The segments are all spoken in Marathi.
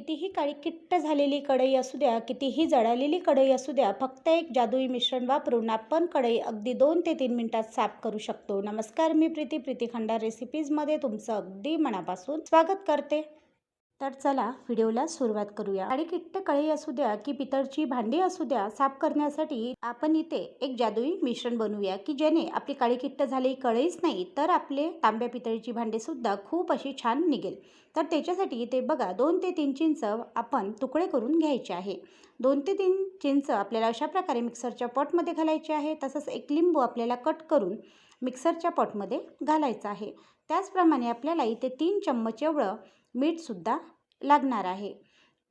कितीही काळी किट्ट झालेली कढई असू द्या, कितीही जळालेली कढई असू द्या, फक्त एक जादुई मिश्रण वापरून आपण कढई अगदी 2 ते 3 मिनिटात साफ करू शकतो. नमस्कार, मी प्रीती खंडार रेसिपीजमध्ये तुमचं अगदी मनापासून स्वागत करते. तर चला व्हिडिओला सुरुवात करूया. काळीकिट्ट कढई असू द्या की पितळची भांडी असू द्या, साफ करण्यासाठी आपण इथे एक जादुई मिश्रण बनवूया की ज्याने आपली काळीकिट्ट झालेली कढईच नाही तर आपले तांब्या पितळीची भांडी सुद्धा खूप अशी छान निघेल. तर त्याच्यासाठी इथे बघा 2 ते 3 चिंच आपण तुकडे करून घ्यायचे आहे. 2 ते 3 चिंच आपल्याला अशा प्रकारे मिक्सरच्या पॉटमध्ये घालायचे आहे. तसंच एक लिंबू आपल्याला कट करून मिक्सरच्या पॉटमध्ये घालायचं आहे. त्याचप्रमाणे आपल्याला इथे 3 चम्मच एवढं मीठसुद्धा लागणार आहे.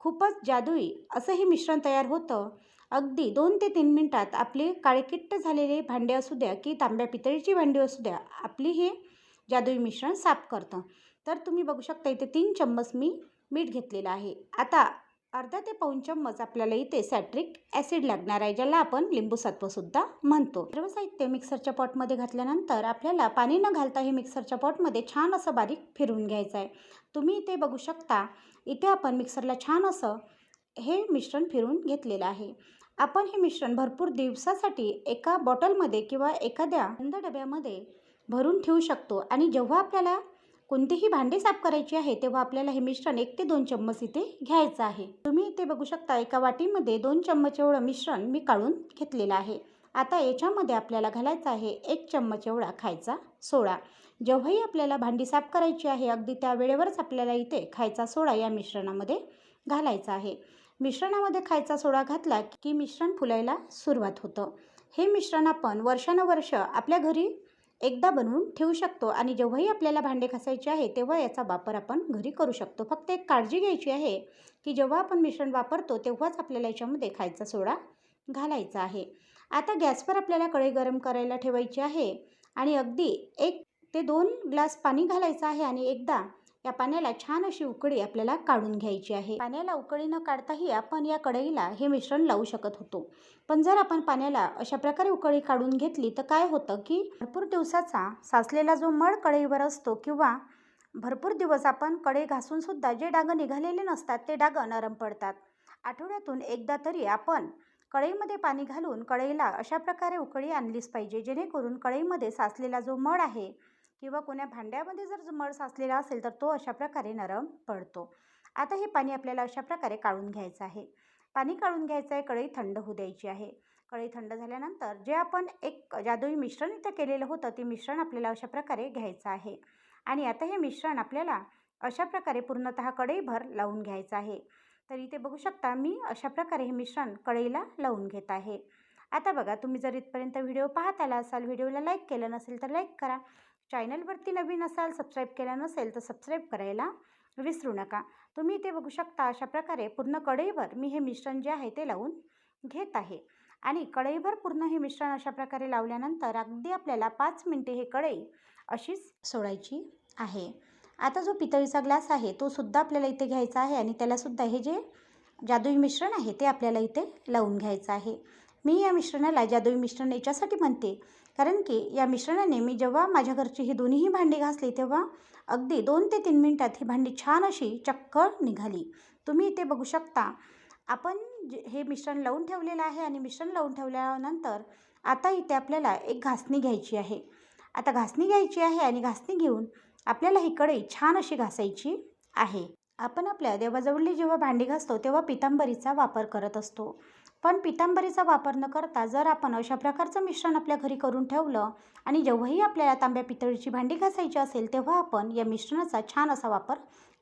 खूपच जादुई असं हे मिश्रण तयार होतं. अगदी 2 ते 3 मिनिटात आपले काळेकिट्ट झालेले भांडे असू द्या की तांब्या पितळीची भांडी असू द्या, आपली हे जादुई मिश्रण साफ करतं. तर तुम्ही बघू शकता इथे 3 चम्मच मी मीठ घेतलेलं आहे. आता अर्धा ते पाऊण चम्मच आपल्याला इथे सॅट्रिक ॲसिड लागणार आहे, ज्याला आपण लिंबू सत्वसुद्धा म्हणतो. सर्व साहित्य मिक्सरच्या पॉटमध्ये घातल्यानंतर आपल्याला पाणी न घालता हे मिक्सरच्या पॉटमध्ये छान असं बारीक फिरवून घ्यायचं आहे. तुम्ही इथे बघू शकता, इथे आपण मिक्सरला छान असं हे मिश्रण फिरवून घेतलेलं आहे. आपण हे मिश्रण भरपूर दिवसासाठी एका बॉटलमध्ये किंवा एखाद्या बंद डब्यामध्ये भरून ठेवू शकतो आणि जेव्हा आपल्याला कोणतीही भांडी साफ करायची आहे तेव्हा आपल्याला हे मिश्रण 1 ते 2 चम्मच इथे घ्यायचं आहे. तुम्ही इथे बघू शकता एका वाटीमध्ये 2 चम्मच एवढं मिश्रण मी काढून घेतलेलं आहे. आता याच्यामध्ये आपल्याला घालायचा आहे 1 चम्मच एवढा खायचा सोडा. जेव्हाही आपल्याला भांडी साफ करायची आहे अगदी त्या वेळेवरच आपल्याला इथे खायचा सोडा या मिश्रणामध्ये घालायचा आहे. मिश्रणामध्ये खायचा सोडा घातला की मिश्रण फुलायला सुरुवात होतं. हे मिश्रण आपण वर्षानुवर्ष आपल्या घरी एकदा बनवून ठेवू शकतो आणि जेव्हाही आपल्याला भांडे घासायचे आहे तेव्हा याचा वापर आपण घरी करू शकतो. फक्त एक काळजी घ्यायची आहे की जेव्हा आपण मिश्रण वापरतो तेव्हाच आपल्याला याच्यामध्ये खायचा सोडा घालायचा आहे. आता गॅसवर आपल्याला कढई गरम करायला ठेवायची आहे आणि अगदी 1 ते 2 ग्लास पाणी घालायचं आहे आणि एकदा या पाण्याला छान अशी उकळी आपल्याला काढून घ्यायची आहे. पाण्याला उकळी न काढताही आपण या कढईला हे मिश्रण लावू शकत होतो. पण जर आपण पाण्याला अशा प्रकारे उकळी काढून घेतली तर काय होतं की भरपूर दिवसाचा साचलेला जो मळ कढईवर असतो किंवा भरपूर दिवस आपण कढई घासून सुद्धा जे डाग निघालेले नसतात ते डाग नरम पडतात. आठवड्यातून एकदा तरी आपण कढईमध्ये पाणी घालून कढईला अशा प्रकारे उकळी आणलीच पाहिजे, जेणेकरून कढईमध्ये साचलेला जो मळ आहे किंवा कोण्या भांड्यामध्ये जर मळ साचलेला असेल तर तो अशा प्रकारे नरम पडतो. आता हे पाणी आपल्याला अशा प्रकारे काढून घ्यायचं आहे. पाणी काढून घ्यायचं आहे, कढई थंड होऊ द्यायची आहे. कढई थंड झाल्यानंतर जे आपण एक जादुई मिश्रण इथं केलेलं होतं ते मिश्रण आपल्याला अशा प्रकारे घ्यायचं आहे आणि आता हे मिश्रण आपल्याला अशा प्रकारे पूर्णतः कढईभर लावून घ्यायचं आहे. तर इथे बघू शकता मी अशा प्रकारे हे मिश्रण कढईला लावून घेत आहे. आता बघा, तुम्ही जर इथपर्यंत व्हिडिओ पाहत आला असाल, व्हिडिओला लाईक केलं नसेल तर लाईक करा. चॅनलवरती नवीन असाल, सबस्क्राईब केलं नसेल तर सबस्क्राईब करायला विसरू नका. तुम्ही इथे बघू शकता अशा प्रकारे पूर्ण कढईभर मी हे मिश्रण जे आहे ते लावून घेत आहे आणि कढईभर पूर्ण हे मिश्रण अशा प्रकारे लावल्यानंतर अगदी आपल्याला 5 मिनिटे हे कढई अशीच सोडायची आहे. आता जो पितळीचा ग्लास आहे तो सुद्धा आपल्याला इथे घ्यायचा आहे आणि त्यालासुद्धा हे जे जादुई मिश्रण आहे ते आपल्याला इथे लावून घ्यायचं आहे. मी या मिश्रणाला जादुई मिश्रण याच्यासाठी म्हणते कारण की या मिश्रणाने मी जेव्हा माझ्या घरची ही दोन्हीही भांडी घासली तेव्हा अगदी 2 ते 3 मिनिटात ही भांडी छान अशी चक्क निघाली. तुम्ही इथे बघू शकता आपण हे मिश्रण लावून ठेवलेलं आहे आणि मिश्रण लावून ठेवल्यानंतर आता इथे आपल्याला एक घासणी घ्यायची आहे. आता घासणी घ्यायची आहे आणि घासणी घेऊन आपल्याला ही कढई छान अशी घासायची आहे. आपण आपल्या देवाजवळली जेव्हा भांडी घासतो तेव्हा पितांबरीचा वापर करत असतो. पण पितांबरीचा वापर न करता जर आपण अशा प्रकारचं मिश्रण आपल्या घरी करून ठेवलं आणि जेव्हाही आपल्याला तांब्या पितळीची भांडी घासायची असेल तेव्हा आपण या मिश्रणाचा छान असा वापर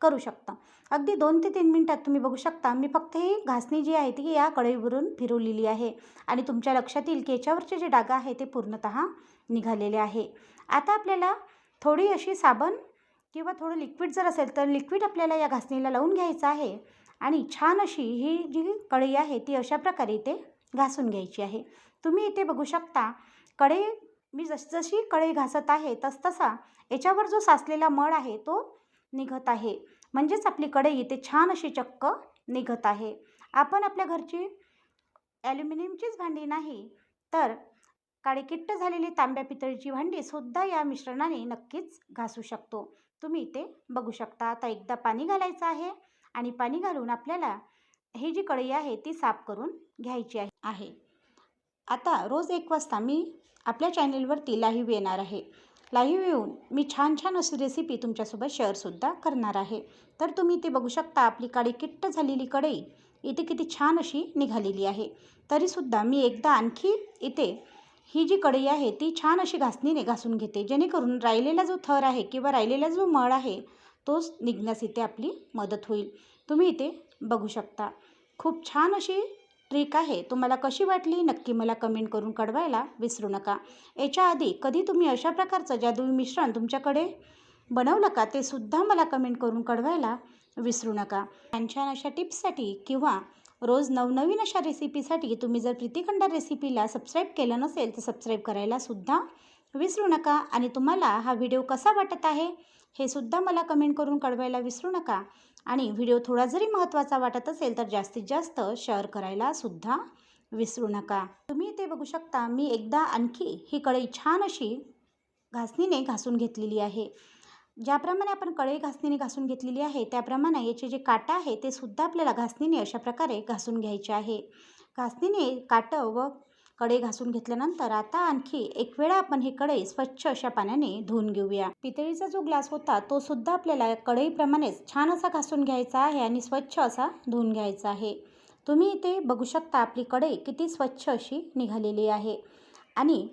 करू शकता. अगदी 2 ते 3 मिनिटात तुम्ही बघू शकता मी फक्त ही घासणी जी आहे ती या कढईवरून फिरवलेली आहे आणि तुमच्या लक्षात येईल की याच्यावरचे जे डाग आहे ते पूर्णतः निघालेले आहे. आता आपल्याला थोडी अशी साबण किंवा थोडं लिक्विड जर असेल तर लिक्विड आपल्याला या घासणीला लावून घ्यायचं आहे आणि छान अशी ही जी कढई आहे ती अशा प्रकारे इथे घासून घ्यायची आहे. तुम्ही इथे बघू शकता कढई मी जशी कढई घासत आहे तसतसा याच्यावर जो साचलेला मळ आहे तो निघत आहे. म्हणजेच आपली कढई इथे छान अशी चक्क निघत आहे. आपण आपल्या घरची ॲल्युमिनियमचीच भांडी नाही तर काळीकिट्ट झालेली तांब्या पितळीची भांडी सुद्धा या मिश्रणाने नक्कीच घासू शकतो. तुम्ही इथे बघू शकता. आता एकदा पाणी घालायचं आहे आणि पाणी घालून आपल्याला ही जी कढई आहे ती साफ करून घ्यायची आहे. आता रोज 1 वाजता मी आपल्या चॅनेलवरती लाईव्ह येणार आहे. लाईव्ह येऊन मी छान छान अशी रेसिपी तुमच्यासोबत शेअरसुद्धा करणार आहे. तर तुम्ही इथे बघू शकता आपली काळीकिट्ट झालेली कढई इथे किती छान अशी निघालेली आहे. तरीसुद्धा मी एकदा आणखी इथे ही जी कढई आहे ती छान अशी घासणीने घासून घेते, जेणेकरून राहिलेला जो थर आहे किंवा राहिलेला जो मळ आहे तोच निघण्यास इथे आपली मदत होईल. तुम्ही इथे बघू शकता खूप छान अशी ट्रिक आहे. तुम्हाला कशी वाटली नक्की मला कमेंट करून कळवायला विसरू नका. याच्या आधी कधी तुम्ही अशा प्रकारचं जादुई मिश्रण तुमच्याकडे बनवलं का ते सुद्धा मला कमेंट करून कळवायला विसरू नका. छान छान अशा टिप्ससाठी किंवा रोज नवनवीन अशा रेसिपीसाठी तुम्ही जर प्रीतिखंडार रेसिपीला सबस्क्राईब केलं नसेल तर सबस्क्राईब करायला सुद्धा विसरू नका. आणि तुम्हाला हा व्हिडिओ कसा वाटत आहे हे सुद्धा मला कमेंट करून कळवायला विसरू नका. आणि व्हिडिओ थोडा जरी महत्त्वाचा वाटत असेल तर जास्तीत जास्त शेअर करायला सुद्धा विसरू नका. तुम्ही इथे बघू शकता मी एकदा आणखी ही कढई छान अशी घासणीने घासून घेतलेली आहे. ज्याप्रमाणे आपण कढई घासणीने घासून घेतलेली आहे त्याप्रमाणे याचे जे काटा आहे ते सुद्धा आपल्याला घासणीने अशा प्रकारे घासून घ्यायचे आहे. घासणीने काटं व कढई घासून घेतल्यानंतर आता आणखी एक वेळा आपण ही कढई स्वच्छ अशा पाण्याने धुवून घेऊया. पितळीचा जो ग्लास होता तो सुद्धा आपल्याला कढईप्रमाणेच छान असा घासून घ्यायचा आहे आणि स्वच्छ असा धुवून घ्यायचा आहे. तुम्ही इथे बघू शकता आपली कढई किती स्वच्छ अशी निघालेली आहे. आणि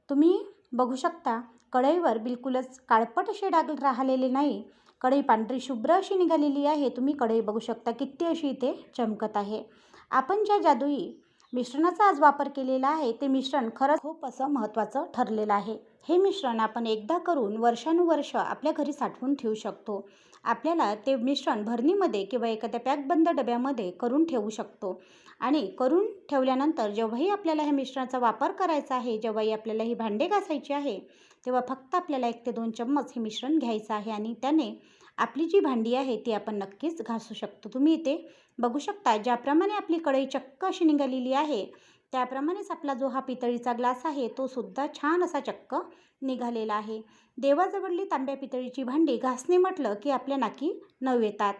तुम्ही बघू शकता कढईवर बिलकुलच काळपट असे डाग राहिलेले नाही. कढई पांढरी शुभ्र अशी निघालेली आहे. तुम्ही कढई बघू शकता किती अशी इथे चमकत आहे. आपण ज्या जादुई मिश्रणाचा आज वापर केलेला आहे ते मिश्रण खरंच खूप असं महत्त्वाचं ठरलेलं आहे. हे मिश्रण आपण एकदा करून वर्षानुवर्ष आपल्या घरी साठवून ठेवू शकतो. आपल्याला ते मिश्रण भरणीमध्ये किंवा एखाद्या पॅकबंद डब्यामध्ये करून ठेवू शकतो. आणि करून ठेवल्यानंतर जेव्हाही आपल्याला ह्या मिश्रणाचा वापर करायचा आहे, जेव्हाही आपल्याला ही भांडे घासायची आहे, तेव्हा फक्त आपल्याला 1 ते 2 चम्मच हे मिश्रण घ्यायचं आहे आणि त्याने आपली जी भांडी आहे ती आपण नक्कीच घासू शकतो. तुम्ही इथे बघू शकता ज्याप्रमाणे आपली कढई चक्क अशी निघालेली आहे त्याप्रमाणेच आपला जो हा पितळीचा ग्लास आहे तो सुद्धा छान असा चक्क निघालेला आहे. देवाजवळली तांब्या पितळीची भांडी घासणे म्हटलं की आपल्या नाकी नऊ येतात.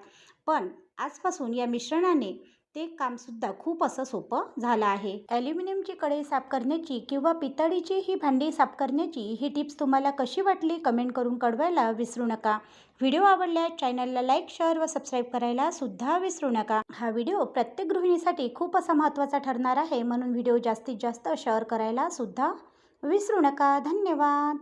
पण आजपासून या मिश्रणाने ते कामसुद्धा खूप असं सोपं झालं आहे. ॲल्युमिनियमची कढई साफ करण्याची किंवा पितळीची ही भांडी साफ करण्याची ही टिप्स तुम्हाला कशी वाटली कमेंट करून कळवायला विसरू नका. व्हिडिओ आवडल्यास चॅनलला लाईक, शेअर व सबस्क्राईब करायला सुद्धा विसरू नका. हा व्हिडिओ प्रत्येक गृहिणीसाठी खूप असा महत्त्वाचा ठरणार आहे, म्हणून व्हिडिओ जास्तीत जास्त शेअर करायला सुद्धा विसरू नका. धन्यवाद.